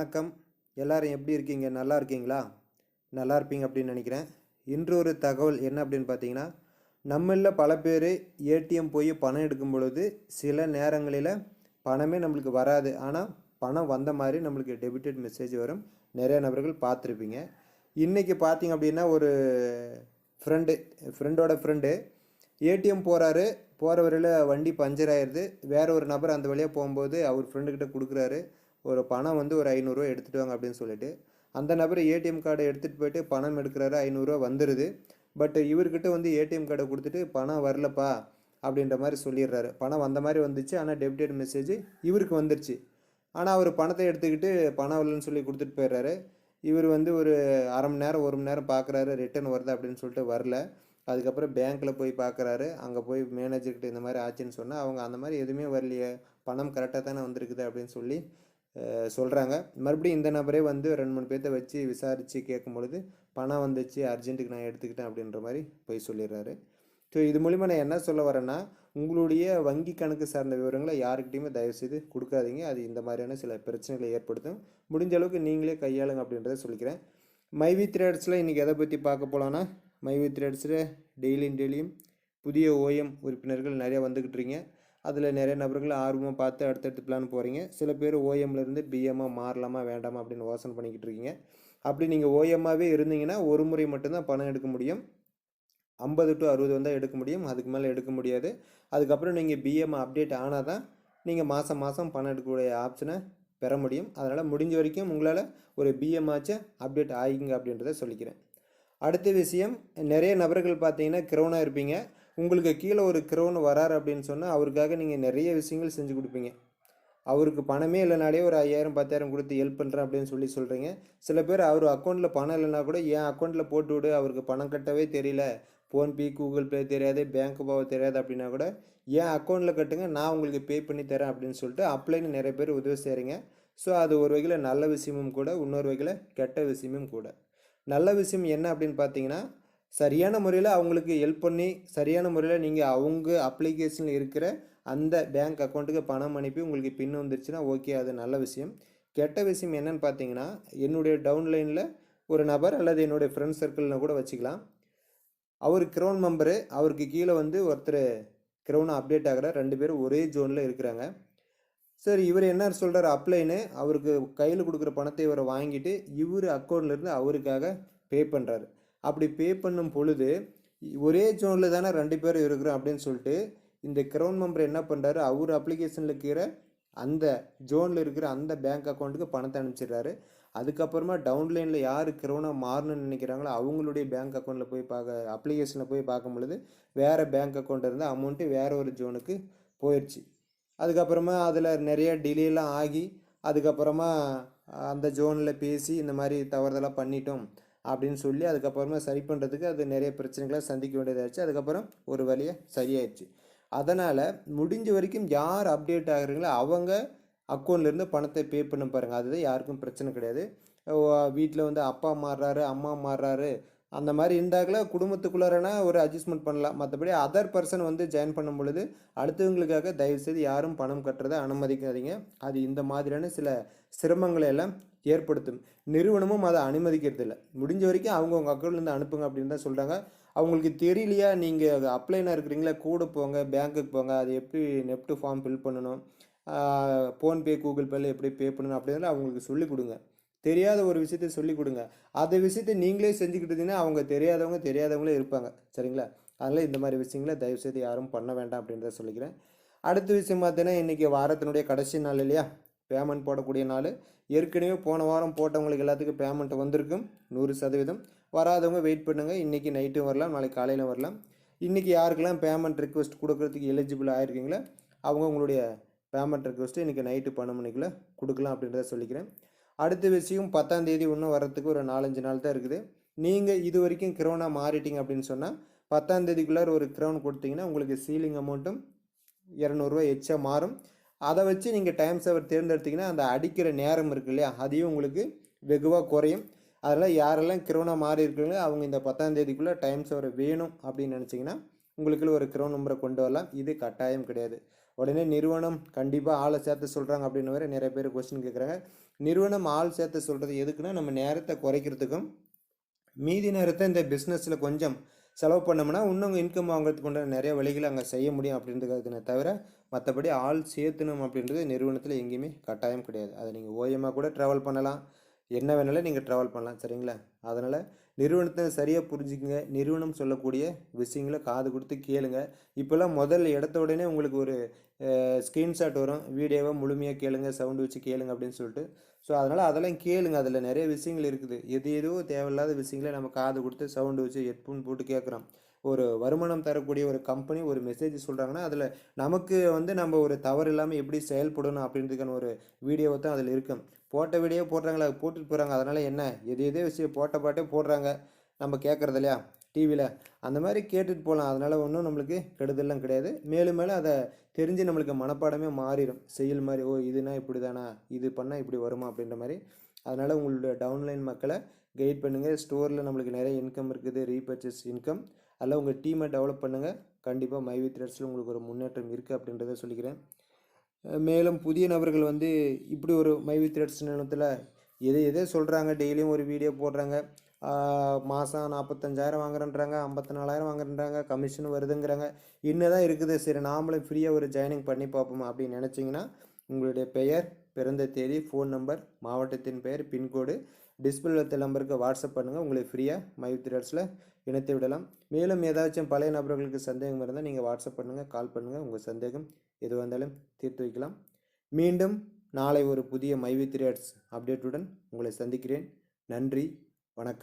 வணக்கம். எல்லாரும் எப்படி இருக்கீங்க? நல்லா இருக்கீங்களா? நல்லா இருப்பீங்க அப்படின்னு நினைக்கிறேன். இன்று ஒரு தகவல் என்ன அப்படின்னு பார்த்தீங்கன்னா, நம்மளில் பல பேர் ஏடிஎம் போய் பணம் எடுக்கும் பொழுது சில நேரங்களில் பணமே நம்மளுக்கு வராது. ஆனால் பணம் வந்த மாதிரி நம்மளுக்கு டெபிட்டட் மெசேஜ் வரும். நிறைய நபர்கள் பார்த்துருப்பீங்க. இன்றைக்கி பார்த்தீங்க அப்படின்னா ஒரு ஃப்ரெண்டோட ஃப்ரெண்டு ஏடிஎம் போகிறாரு. போகிற வரையில் வண்டி பஞ்சர் ஆயிடுது. வேற ஒரு நபர் அந்த வழியாக போகும்போது அவர் ஃப்ரெண்டுக்கிட்ட கொடுக்குறாரு. ஒரு பணம் வந்து ஒரு 500 எடுத்துகிட்டு வாங்க அப்படின்னு சொல்லிட்டு அந்த நபர் ஏடிஎம் கார்டை எடுத்துகிட்டு போயிட்டு பணம் எடுக்கிறாரு. 500 வந்துடுது. பட் இவர்கிட்ட வந்து ஏடிஎம் கார்டை கொடுத்துட்டு பணம் வரலப்பா அப்படின்ற மாதிரி சொல்லிடுறாரு. பணம் வந்த மாதிரி வந்துச்சு, ஆனால் டெபிட்டட் மெசேஜ் இவருக்கு வந்துருச்சு. ஆனால் அவர் பணத்தை எடுத்துக்கிட்டு பணம் வரலன்னு சொல்லி கொடுத்துட்டு போயிடுறாரு. இவர் வந்து ஒரு அரை மணி நேரம் 1 மணி நேரம் பார்க்குறாரு, ரிட்டர்ன் வருது அப்படின்னு சொல்லிட்டு வரல. அதுக்கப்புறம் பேங்க்கில் போய் பார்க்குறாரு. அங்கே போய் மேனேஜர்கிட்ட இந்த மாதிரி ஆச்சுன்னு சொன்னால் அவங்க அந்த மாதிரி எதுவுமே வரலையே, பணம் கரெக்டாக தானே வந்திருக்குது அப்படின்னு சொல்லி சொல்கிறாங்க. மறுபடியும் இந்த நபரே வந்து 2-3 பேர்த்த வச்சு விசாரித்து கேட்கும் பொழுது பணம் வந்துச்சு, அர்ஜென்ட்டுக்கு நான் எடுத்துக்கிட்டேன் அப்படின்ற மாதிரி போய் சொல்லிடுறாரு. ஸோ இது மூலிமா நான் என்ன சொல்ல வரேன்னா, உங்களுடைய வங்கி கணக்கு சார்ந்த விவரங்களை யாருக்கிட்டையுமே தயவுசெய்து கொடுக்காதீங்க. அது இந்த மாதிரியான சில பிரச்சனைகளை ஏற்படுத்தும். முடிஞ்ச அளவுக்கு நீங்களே கையாளுங்க அப்படின்றத சொல்லிக்கிறேன். மைவி த்ரெட்ஸில் இன்றைக்கி எதை பற்றி பார்க்க போகலான்னா, மைவி த்ரெட்ஸில் டெய்லியும் புதிய ஓஎம் உறுப்பினர்கள் நிறையா வந்துக்கிட்டு இருக்கீங்க. அதில் நிறைய நபர்கள் ஆர்வமாக பார்த்து அடுத்தடுத்து பிளான் போகிறீங்க. சில பேர் ஓஎம்லேருந்து பிஎம்மாக மாறலாமா வேண்டாமா அப்படின்னு யோசனை பண்ணிக்கிட்டு இருக்கீங்க. அப்படி நீங்கள் ஓஎம்மாகவே இருந்தீங்கன்னா ஒரு முறை மட்டும்தான் பணம் எடுக்க முடியும். 50 to 60 வந்தால் எடுக்க முடியும், அதுக்கு மேலே எடுக்க முடியாது. அதுக்கப்புறம் நீங்கள் பிஎம் அப்டேட் ஆனால் தான் நீங்கள் மாதம் பணம் எடுக்கக்கூடிய ஆப்ஷனை பெற முடியும். அதனால் முடிஞ்ச வரைக்கும் உங்களால் ஒரு பிஎம் ஆச்சு அப்டேட் ஆகிங்க அப்படின்றத சொல்லிக்கிறேன். அடுத்த விஷயம், நிறைய நபர்கள் பார்த்தீங்கன்னா க்ரௌனாக இருப்பீங்க. உங்களுக்கு கீழே ஒரு க்ரௌன் வராரு அப்படின்னு சொன்னால் அவருக்காக நீங்கள் நிறைய விஷயங்கள் செஞ்சு கொடுப்பீங்க. அவருக்கு பணமே இல்லைனாலே ஒரு 5000 10,000 கொடுத்து ஹெல்ப் பண்ணுறேன் அப்படின்னு சொல்கிறீங்க. சில பேர் அவர் அக்கௌண்ட்டில் பணம் இல்லைனா கூட என் அக்கௌண்ட்டில் போட்டு விடு, அவருக்கு பணம் கட்டவே தெரியல, ஃபோன்பே கூகுள் பே தெரியாது, பேங்க் போக தெரியாது அப்படின்னா கூட என் அக்கௌண்ட்டில் கட்டுங்க, நான் உங்களுக்கு பே பண்ணி தரேன் அப்படின்னு சொல்லிட்டு அப்ளைன்னு நிறைய பேர் உதவி செய்கிறீங்க. ஸோ அது ஒரு வகையில் நல்ல விஷயமும் கூட, இன்னொரு வகையில் கெட்ட விஷயமும் கூட. நல்ல விஷயம் என்ன அப்படின்னு பார்த்தீங்கன்னா, சரியான முறையில் அவங்களுக்கு ஹெல்ப் பண்ணி சரியான முறையில் நீங்கள் அவங்க அப்ளிகேஷனில் இருக்கிற அந்த பேங்க் அக்கௌண்ட்டுக்கு பணம் அனுப்பி உங்களுக்கு பின் வந்துருச்சுன்னா ஓகே, அது நல்ல விஷயம். கெட்ட விஷயம் என்னன்னு பார்த்தீங்கன்னா, என்னுடைய டவுன்லைனில் ஒரு நபர் அல்லது என்னுடைய ஃப்ரெண்ட் சர்க்கிள்னு கூட வச்சுக்கலாம். அவர் க்ரௌன் மெம்பரு, அவருக்கு கீழே வந்து ஒருத்தர் க்ரௌன் அப்டேட் ஆகிற 2 பேரும் ஒரே ஜோனில் இருக்கிறாங்க. சரி, இவர் என்ன சொல்கிறார், அப்ளைன்னு அவருக்கு கையில் கொடுக்குற பணத்தை இவரை வாங்கிட்டு இவர் அக்கௌண்ட்லேருந்து அவருக்காக பே பண்ணுறாரு. அப்படி பே பண்ணும் பொழுது ஒரே ஜோனில் தானே 2 பேரும் இருக்கிறோம் அப்படின்னு சொல்லிட்டு இந்த க்ரௌன் மெம்பர் என்ன பண்ணுறாரு, அவர் அப்ளிகேஷனில் இருக்கிற அந்த ஜோனில் இருக்கிற அந்த பேங்க் அக்கௌண்ட்டுக்கு பணத்தை அனுப்பிச்சிடுறாரு. அதுக்கப்புறமா டவுன்லைனில் யார் க்ரௌனாக மாறணும்னு நினைக்கிறாங்களோ அவங்களுடைய பேங்க் அக்கௌண்ட்டில் போய் அப்ளிகேஷனில் போய் பார்க்கும் பொழுது வேறு பேங்க் அக்கௌண்ட் இருந்தால் அமௌண்ட்டு வேறு ஒரு ஜோனுக்கு போயிடுச்சு. அதுக்கப்புறமா அதில் நிறைய டிலேலாம் ஆகி அதுக்கப்புறமா அந்த ஜோனில் பேசி இந்த மாதிரி தவறுதலாக பண்ணிட்டோம் அப்படின்னு சொல்லி அதுக்கப்புறமா சரி பண்ணுறதுக்கு அது நிறைய பிரச்சனைகளை சந்திக்க வேண்டியதாகிடுச்சு. அதுக்கப்புறம் ஒரு வழியாக சரியாயிடுச்சு. அதனால் முடிஞ்ச வரைக்கும் யார் அப்டேட் ஆகுறீங்களோ அவங்க அக்கௌண்ட்லேருந்து பணத்தை பே பண்ண பாருங்கள். அதுதான் யாருக்கும் பிரச்சனை கிடையாது. வீட்டில் வந்து அப்பா மாறுறாரு, அம்மா மாறுறாரு, அந்த மாதிரி இருந்தாக்கல குடும்பத்துக்குள்ளாரனா ஒரு அட்ஜஸ்ட்மெண்ட் பண்ணலாம். மற்றபடி அதர் பர்சன் வந்து ஜாயின் பண்ணும் பொழுது அடுத்தவங்களுக்காக தயவுசெய்து யாரும் பணம் கட்டுறதை அனுமதிக்காதீங்க. அது இந்த மாதிரியான சில சிரமங்களை எல்லாம் ஏற்படுத்தும். நிறுவனமும் அதை அனுமதிக்கிறது இல்லை. முடிஞ்ச வரைக்கும் அவங்கவுங்க அக்கௌண்ட்லேருந்து அனுப்புங்க அப்படின்னு தான் சொல்கிறாங்க. அவங்களுக்கு தெரியலையா, நீங்கள் அப்ளைனாக இருக்கிறீங்களா, கூட போங்க, பேங்க்குக்கு போங்க, அது எப்படி நெஃப்ட் ஃபார்ம் ஃபில் பண்ணணும், ஃபோன்பே கூகுள் பேல எப்படி பே பண்ணணும் அப்படின்றத அவங்களுக்கு சொல்லிக் கொடுங்க. தெரியாத ஒரு விஷயத்தை சொல்லிக் கொடுங்க. அந்த விஷயத்தை நீங்களே செஞ்சுக்கிட்டீங்கன்னா அவங்க தெரியாதவங்களே இருப்பாங்க. சரிங்களா? அதனால் இந்த மாதிரி விஷயங்களை தயவுசெய்து யாரும் பண்ண வேண்டாம் அப்படின்றத சொல்லிக்கிறேன். அடுத்த விஷயம் பார்த்தீங்கன்னா, இன்றைக்கி வாரத்தினுடைய கடைசி நாள் இல்லையா, பேமெண்ட் போடக்கூடிய நாள். ஏற்கனவே போன வாரம் போட்டவங்களுக்கு எல்லாத்துக்கும் பேமெண்ட் வந்திருக்கும் 100%. வராதவங்க வெயிட் பண்ணுங்கள். இன்றைக்கி நைட்டும் வரலாம், நாளைக்கு காலையில் வரலாம். இன்றைக்கி யாருக்கெல்லாம் பேமெண்ட் ரிக்வெஸ்ட் கொடுக்கறதுக்கு எலிஜிபிள் ஆகிருக்கீங்களோ அவங்க உங்களுடைய பேமெண்ட் ரிக்வெஸ்ட்டு இன்றைக்கி நைட்டு 12 மணிக்குள்ளே கொடுக்கலாம் அப்படின்றத சொல்லிக்கிறேன். அடுத்த விஷயம், 10ஆம் தேதி இன்னும் வர்றதுக்கு ஒரு 4-5 நாள் தான் இருக்குது. நீங்கள் இது வரைக்கும் க்ரௌனாக மாறிட்டீங்க அப்படின்னு சொன்னால் 10ஆம் தேதிக்குள்ளார ஒரு க்ரௌன் கொடுத்தீங்கன்னா உங்களுக்கு சீலிங் அமௌண்ட்டும் 200 எச்சா மாறும். அதை வச்சு நீங்கள் டைம் சேவர் தேர்ந்தெடுத்திங்கன்னா அந்த அடிக்கிற நேரம் இருக்குது இல்லையா, அதையும் உங்களுக்கு வெகுவாக குறையும். அதனால் யாரெல்லாம் க்ரௌனாக மாறி இருக்கிறீங்களோ அவங்க இந்த 10ஆம் தேதிக்குள்ளே டைம் சேவர் வேணும் அப்படின்னு நினச்சிங்கன்னா உங்களுக்குள்ள ஒரு க்ரௌன் நம்பரை கொண்டு வரலாம். இது கட்டாயம் கிடையாது. உடனே நிறுவனம் கண்டிப்பாக ஆளை சேர்த்து சொல்கிறாங்க அப்படின்னு வேறு நிறைய பேர் கொஸ்டின் கேட்குறாங்க. நிறுவனம் ஆள் சேர்த்த சொல்கிறது எதுக்குன்னா நம்ம நேரத்தை குறைக்கிறதுக்கும் மீதி நேரத்தை இந்த பிஸ்னஸில் கொஞ்சம் செலவு பண்ணோம்னா இன்னும் இன்கம் வாங்குறதுக்கு உண்டான நிறைய வழிகளை அங்கே செய்ய முடியும் அப்படின்றதுக்காக தவிர மற்றபடி ஆள் சேர்த்தணும் அப்படின்றது நிறுவனத்தில் எங்கேயுமே கட்டாயம் கிடையாது. அதை நீங்கள் ஓயமாக கூட ட்ராவல் பண்ணலாம், என்ன வேணாலும் நீங்கள் ட்ராவல் பண்ணலாம். சரிங்களா? அதனால் நிறுவனத்தை சரியாக புரிஞ்சுக்குங்க. நிறுவனம் சொல்லக்கூடிய விஷயங்களை காது கொடுத்து கேளுங்க. இப்போல்லாம் முதல்ல எடுத்த உடனே உங்களுக்கு ஒரு ஸ்க்ரீன்ஷாட் வரும், வீடியோவை முழுமையாக கேளுங்க, சவுண்டு வச்சு கேளுங்க அப்படின்னு சொல்லிட்டு. ஸோ அதனால் அதெல்லாம் கேளுங்க. அதில் நிறைய விஷயங்கள் இருக்குது. ஏதோ தேவையில்லாத விஷயங்களை நம்ம காது கொடுத்து சவுண்டு வச்சு ஹெட்ஃபோன் போட்டு கேட்குறோம். ஒரு வருமானம் தரக்கூடிய ஒரு கம்பெனி ஒரு மெசேஜ் சொல்கிறாங்கன்னா அதில் நமக்கு நம்ம ஒரு தவறு இல்லாமல் எப்படி செயல்படணும் அப்படின்றதுக்கான ஒரு வீடியோவை தான் அதில் இருக்கும். போட்ட வீடியோ போடுறாங்களா, போட்டுட்டு போகிறாங்க. அதனால் என்ன, எதே விஷயம் போட்ட பாட்டே போடுறாங்க, நம்ம கேட்குறது இல்லையா டிவியில். அந்த மாதிரி கேட்டுட்டு போகலாம். அதனால் ஒன்றும் நம்மளுக்கு கெடுதல்லாம் கிடையாது. மேலும் மேலும் அதை தெரிஞ்சு நம்மளுக்கு மனப்பாடமே மாறிடும், செயல் மாதிரி. ஓ இதுனா இப்படி தானா, இது பண்ணால் இப்படி வருமா அப்படின்ற மாதிரி. அதனால் உங்களுடைய டவுன்லைன் மக்களை கைட் பண்ணுங்கள். ஸ்டோரில் நம்மளுக்கு நிறைய இன்கம் இருக்குது, ரீபர்ச்சேஸ் இன்கம். அதில் உங்கள் டீமை டெவலப் பண்ணுங்கள். கண்டிப்பாக மைவி த்ரெட்ஸில் உங்களுக்கு ஒரு முன்னேற்றம் இருக்குது அப்படின்றத சொல்லிக்கிறேன். மேலும் புதிய நபர்கள் இப்படி ஒரு மைவி த்ரெட்ஸ் நிறுவனத்தில் எதை சொல்கிறாங்க, டெய்லியும் ஒரு வீடியோ போடுறாங்க, மாதம் 45,000 வாங்குறேன்றாங்க, 54,000 வாங்குறேன்றாங்க, கமிஷன் வருதுங்கிறாங்க, இன்னதான் இருக்குது. சரி நாமளும் ஃப்ரீயாக ஒரு ஜாயினிங் பண்ணி பார்ப்போமா அப்படின்னு நினச்சிங்கன்னா உங்களுடைய பெயர், பிறந்த தேதி, ஃபோன் நம்பர், மாவட்டத்தின் பெயர், பின்கோடு டிஸ்பிளே நம்பருக்கு வாட்ஸ்அப் பண்ணுங்கள். உங்களை ஃப்ரீயாக மைவி த்ரெட்ஸில் இணைத்து விடலாம். மேலும் ஏதாச்சும் பழைய நபர்களுக்கு சந்தேகம் இருந்தால் நீங்கள் வாட்ஸ்அப் பண்ணுங்கள், கால் பண்ணுங்கள். உங்கள் சந்தேகம் எதுவாக இருந்தாலும் தீர்த்து வைக்கலாம். மீண்டும் நாளை ஒரு புதிய மைவி த்ரெட்ஸ் அப்டேட்டுடன் உங்களை சந்திக்கிறேன். நன்றி, வணக்கம்.